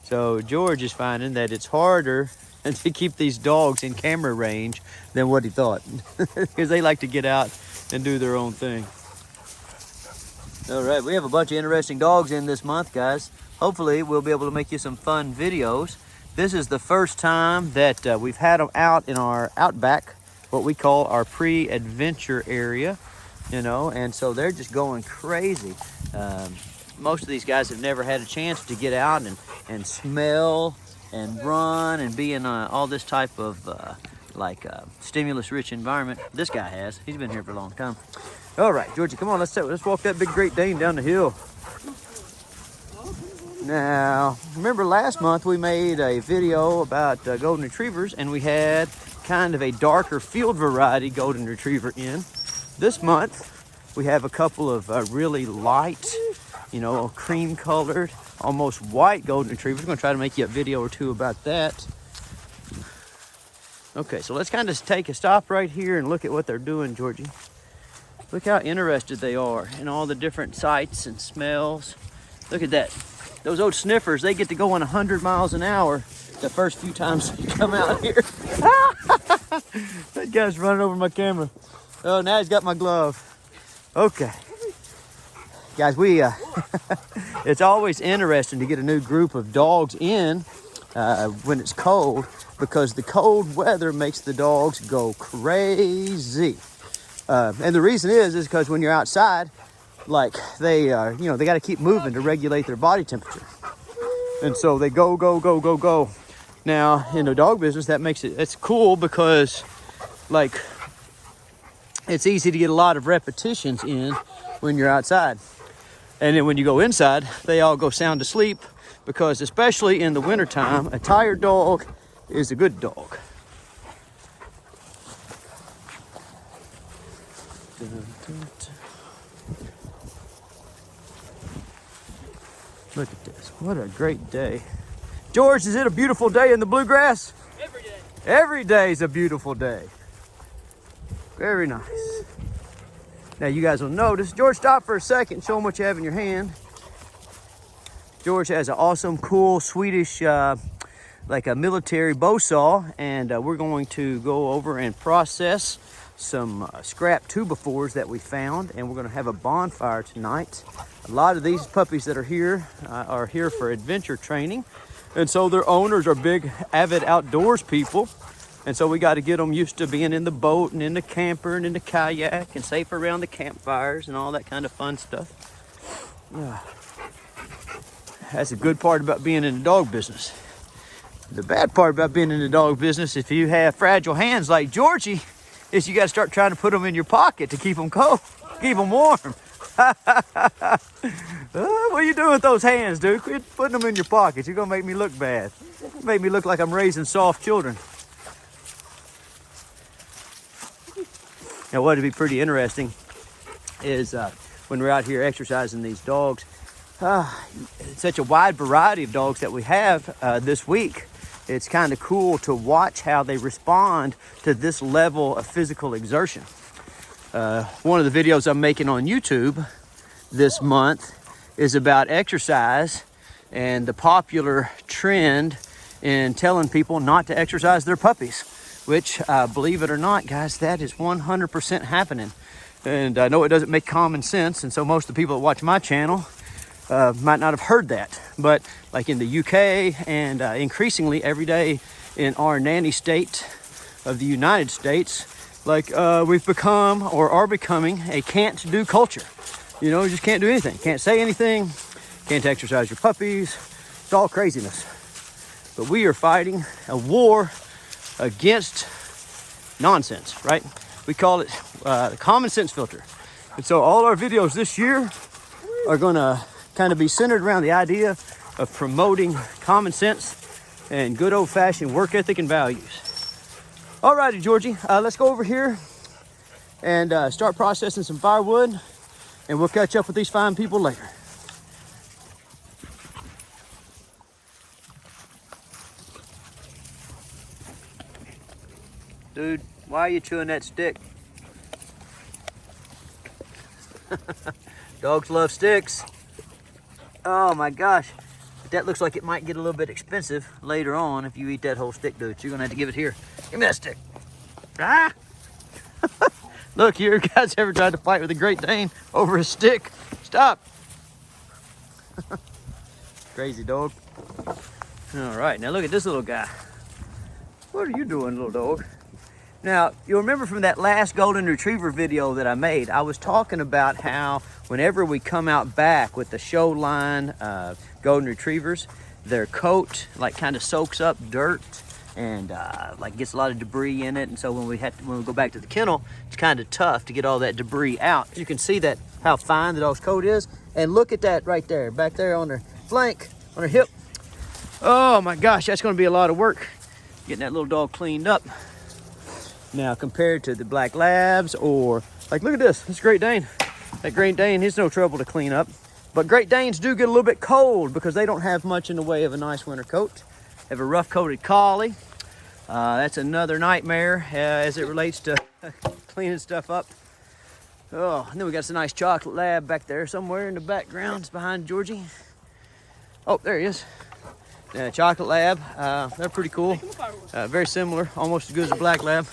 So George is finding that it's harder to keep these dogs in camera range than what he thought, because they like to get out and do their own thing. All right, we have a bunch of interesting dogs in this month, guys. Hopefully we'll be able to make you some fun videos. This is the first time that we've had them out in our outback, what we call our pre-adventure area, you know, and so they're just going crazy. Most of these guys have never had a chance to get out and smell and run and be in all this type of stimulus-rich environment. This guy has. He's been here for a long time. All right, Georgie, come on, let's walk that big Great Dane down the hill. Now, remember last month we made a video about golden retrievers, and we had kind of a darker field variety golden retriever in. This month we have a couple of really light, you know, cream colored, almost white golden retrievers. I'm going to try to make you a video or two about that. Okay, so let's kind of take a stop right here and look at what they're doing, Georgie. Look how interested they are in all the different sights and smells. Look at that. Those old sniffers, they get to go 100 miles an hour the first few times you come out here. That guy's running over my camera. Oh, now he's got my glove. Okay. Guys, it's always interesting to get a new group of dogs in when it's cold, because the cold weather makes the dogs go crazy. And the reason is because when you're outside, like they got to keep moving to regulate their body temperature. And so they go, go, go, go, go. Now, in the dog business, it's cool because, like, it's easy to get a lot of repetitions in when you're outside. And then when you go inside, they all go sound asleep, because especially in the wintertime, a tired dog is a good dog. Look at this. What a great day. George, is it a beautiful day in the bluegrass? Every day. Every day is a beautiful day. Very nice. Now you guys will notice, George, stop for a second and show them what you have in your hand. George has an awesome, cool, Swedish, like a military bow saw, and we're going to go over and process some scrap 2x4s that we found, and we're going to have a bonfire tonight. A lot of these puppies that are here for adventure training, and so their owners are big, avid outdoors people. And so we got to get them used to being in the boat and in the camper and in the kayak and safe around the campfires and all that kind of fun stuff. Yeah. That's the good part about being in the dog business. The bad part about being in the dog business, if you have fragile hands like Georgie, is you got to start trying to put them in your pocket to keep them cold, keep them warm. What are you doing with those hands, dude? Quit putting them in your pockets. You're going to make me look bad. Make me look like I'm raising soft children. Now, what would be pretty interesting is when we're out here exercising these dogs, such a wide variety of dogs that we have this week. It's kind of cool to watch how they respond to this level of physical exertion. One of the videos I'm making on YouTube this month is about exercise and the popular trend in telling people not to exercise their puppies, which, believe it or not, guys, that is 100% happening. And I know it doesn't make common sense, and so most of the people that watch my channel might not have heard that. But like in the UK and increasingly every day in our nanny state of the United States, like we've become or are becoming a can't do culture. You know, you just can't do anything. Can't say anything. Can't exercise your puppies. It's all craziness. But we are fighting a war against nonsense, right? We call it the common sense filter. And so all our videos this year are going to kind of be centered around the idea of promoting common sense and good old-fashioned work ethic and values. All righty, Georgie, let's go over here and start processing some firewood, and we'll catch up with these fine people later. Dude, why are you chewing that stick? Dogs love sticks. Oh my gosh. But that looks like it might get a little bit expensive later on if you eat that whole stick, dude. You're gonna have to give it here. Give me that stick. Ah! Look, you guys ever tried to fight with a Great Dane over a stick? Stop. Crazy dog. All right, now look at this little guy. What are you doing, little dog? Now, you'll remember from that last golden retriever video that I made, I was talking about how whenever we come out back with the show line golden retrievers, their coat like kind of soaks up dirt and like gets a lot of debris in it. And so when we go back to the kennel, it's kind of tough to get all that debris out. You can see that how fine the dog's coat is. And look at that right there, back there on their flank, on her hip. Oh my gosh, that's gonna be a lot of work getting that little dog cleaned up. Now, compared to the black labs or, like, look at this Great Dane. That Great Dane, he's no trouble to clean up. But Great Danes do get a little bit cold because they don't have much in the way of a nice winter coat. They have a Rough Coated Collie. That's another nightmare as it relates to cleaning stuff up. Oh, and then we got some nice chocolate lab back there somewhere in the background. It's behind Georgie. Oh, there he is. Chocolate lab. They're pretty cool. Very similar, almost as good as a black lab.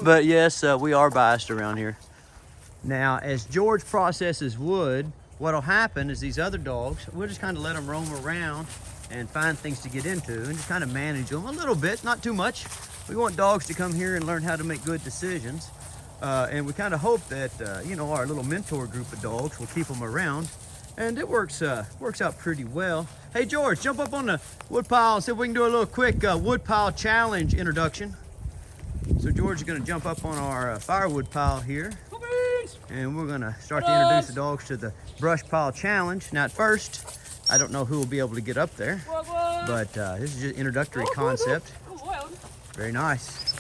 But yes, we are biased around here. Now, as George processes wood, what'll happen is these other dogs, we'll just kind of let them roam around and find things to get into and just kind of manage them a little bit, not too much. We want dogs to come here and learn how to make good decisions. And we kind of hope that, you know, our little mentor group of dogs will keep them around. And it works out pretty well. Hey, George, jump up on the wood pile and see if we can do a little quick wood pile challenge introduction. So George is gonna jump up on our firewood pile here. Puppies! And we're gonna start to introduce the dogs to the brush pile challenge. Now at first, I don't know who will be able to get up there, but this is just introductory concept. Very nice.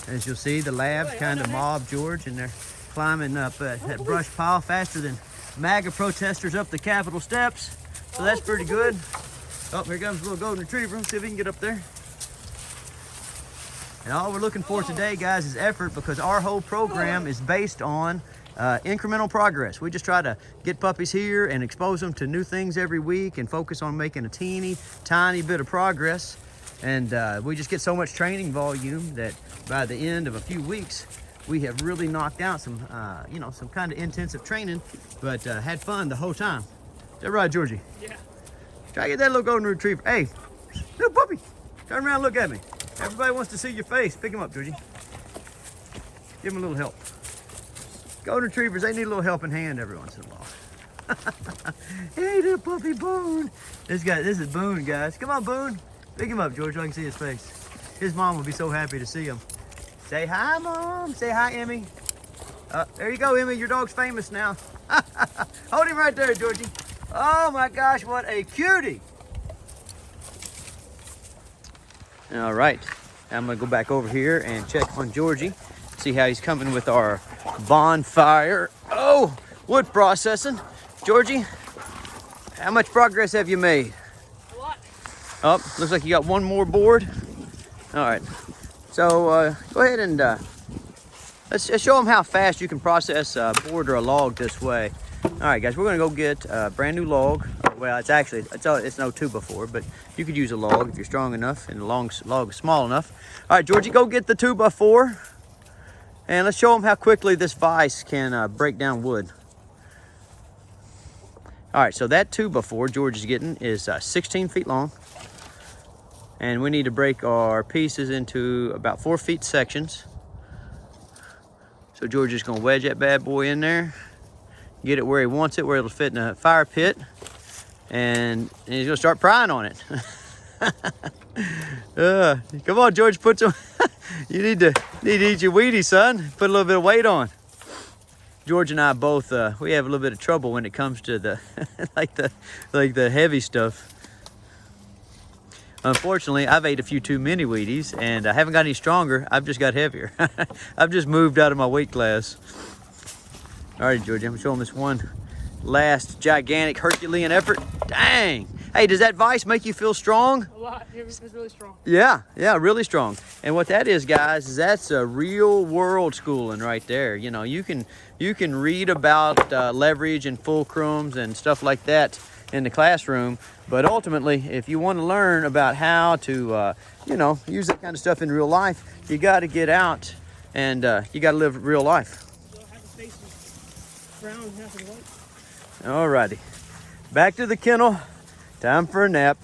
As you'll see, the labs kind of mob George and they're climbing up that brush pile faster than MAGA protesters up the Capitol steps. So that's pretty good. Oh, here comes a little golden retriever. Let's see if we can get up there. And all we're looking for today, guys, is effort because our whole program is based on incremental progress. We just try to get puppies here and expose them to new things every week and focus on making a teeny tiny bit of progress. And we just get so much training volume that by the end of a few weeks, we have really knocked out some, you know, some kind of intensive training, but had fun the whole time. Is that right, Georgie? Yeah. Try to get that little golden retriever. Hey, little puppy, turn around and look at me. Everybody wants to see your face. Pick him up, Georgie. Give him a little help. Golden retrievers, they need a little helping hand every once in a while. Hey, little puppy Boone. This is Boone, guys. Come on, Boone. Pick him up, George, so I can see his face. His mom will be so happy to see him. Say hi, Mom. Say hi, Emmy. There you go, Emmy. Your dog's famous now. Hold him right there, Georgie. Oh my gosh, what a cutie. All right, I'm gonna go back over here and check on Georgie, see how he's coming with our bonfire. Oh, wood processing. Georgie, how much progress have you made? A lot. Oh, looks like you got one more board. All right, so go ahead and let's show them how fast you can process a board or a log this way. All right, guys, we're gonna go get a brand new log. Well, it's no 2x4, but you could use a log if you're strong enough and the log is small enough. All right, Georgie, go get the 2x4 and let's show them how quickly this vise can break down wood. All right, so that 2x4 George is getting is 16 feet long. And we need to break our pieces into about 4 feet sections. So George is gonna wedge that bad boy in there, get it where he wants it, where it'll fit in a fire pit, and he's gonna start prying on it. Come on, George, put some. You need to eat your Wheaties, son. Put a little bit of weight on. George and I both we have a little bit of trouble when it comes to the like the heavy stuff. Unfortunately, I've ate a few too many Wheaties and I haven't got any stronger. I've just got heavier. I've just moved out of my weight class. All right, George, I'm showing this one last gigantic Herculean effort. Dang, Hey, does that vise make you feel strong? A lot. It's really strong. Yeah, really strong. And what that is, guys, is that's a real world schooling right there. You know, you can read about leverage and fulcrums and stuff like that in the classroom, but ultimately, if you want to learn about how to, you know, use that kind of stuff in real life, you got to get out and you got to live real life. So half the face is brown, half is white. All righty, back to the kennel. Time for a nap.